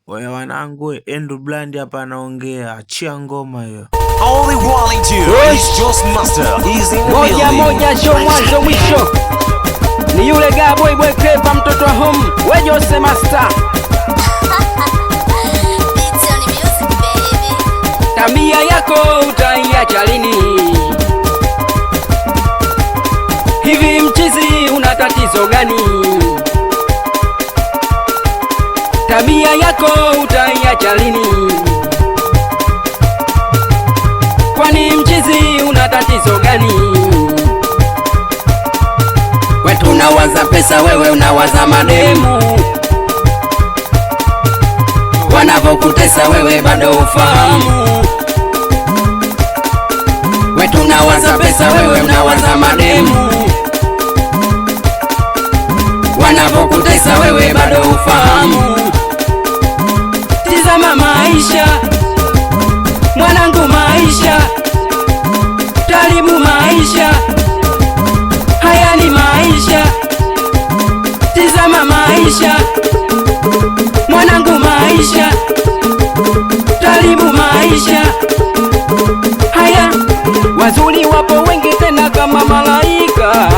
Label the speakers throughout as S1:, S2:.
S1: Wewe wanangu, Andrew Blind hapa anaongea, achia ngoma hiyo.
S2: Only Wally Dude is just master. He's in the
S3: building. Moja show mwanzo mwisho. Ni yule guy boy Clever mtoto wa home. Wewe Jose Master.
S4: It's only music baby.
S3: Tabia yako utaiacha lini? Hivi mchizi una tatizo gani? Tabia yako utaiacha lini? Kwani mchizi una tatizo gani? Wetu unawaza pesa, wewe unawaza mademu. Wanapokutesa wewe bado ufahamu. Wetu unawaza pesa, wewe unawaza mademu. Wanapokutesa wewe bado ufahamu. Tizama maisha, mwanangu, maisha taribu, maisha haya ni maisha. Tizama maisha, mwanangu, maisha taribu, maisha haya. Wazuri wapo wengi tena kama malaika,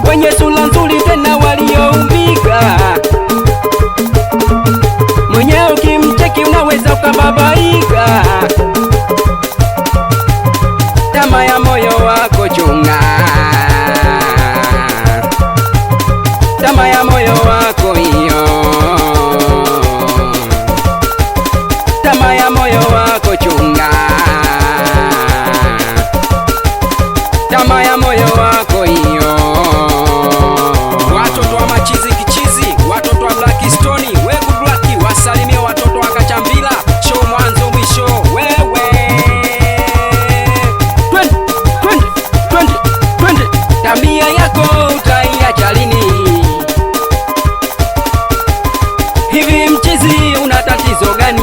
S3: wenye sura nzuri tena walioumbika. Mwenyewe ukimcheki unaweza ukababaika. Tamaa ya moyo wako chunga, tamaa ya moyo wako hiyo, tamaa ya moyo wako chunga, tamaa ya moyo wako hiyo. Watoto wa machizi kichizi, watoto wa Blackstone, wegu Blacki, wasalimia watoto wa Kachambila, show mwanzo mwisho. Wewe 20 tabia yako utaiacha lini? Hivi mchizi una tatizo gani?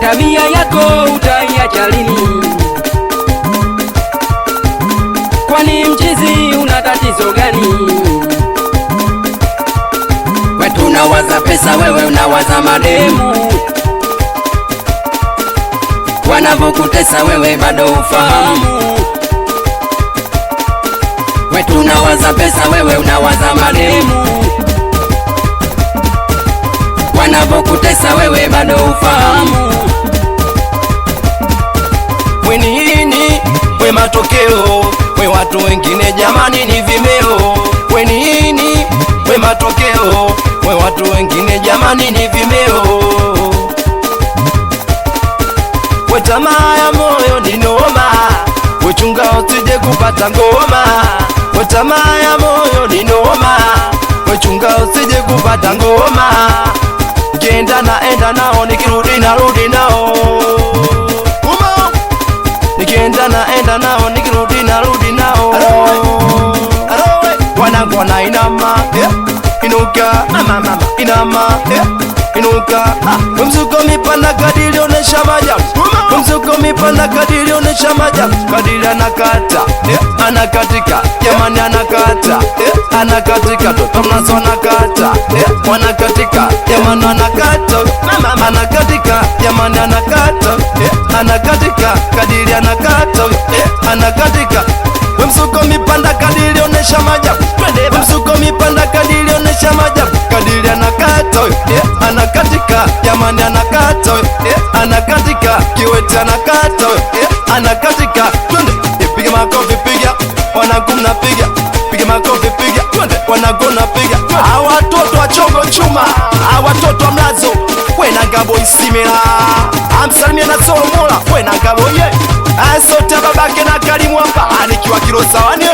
S3: Tabia yako utaiacha lini? Kwani mchizi una tatizo gani? Wetu unawaza pesa, wewe unawaza mademu. Wanapokutesa wewe bado ufahamu. Wetu unawaza pesa, wewe unawaza mademu. Wanapokutesa wewe bado ufahamu.
S5: We nini? We matokeo. We watu wengine jamani ni vimeo. We nini? We matokeo. We watu wengine jamani ni vimeo. We tamaa ya moyo ni noma. We chunga usije kupata ngoma. We tamaa ya moyo ni noma. We chunga usije kupata ngoma. Nikienda naenda nao, nikirudi narudi nao. Nikienda naenda nao, nikirudi narudi nao. Wanangu wanainama, inuka, mama, inama, inuka. Mzuko mipanda kadiri onesha majabu. Mzuko mipanda kadiri onesha majabu. Kadiri anakata, anakatika, jamani anakata, anakatika, toto mnazo anakata, wanakatika, jamani anakata, mama anakatika, jamani anakata, anakatika, kadiri anakata, anakatika. Mzuko mipanda kadiri onesha majabu. Mzuko mipanda kadiri onesha majabu. Kadiri anakata, anakatika, jamani anakata, anakatika, kiwete anakata, anakatika. Twende piga makofi, piga wanangu, mnapiga piga makofi, piga twende wanangu, mnapiga. Hawa watoto wa chongo chuma, hawa watoto wa mlazo, we na ngabo isimila, amsalimia na solo mola, we na ngabo ye asote babake na Kalimu hapa anikiwa Kilosawani.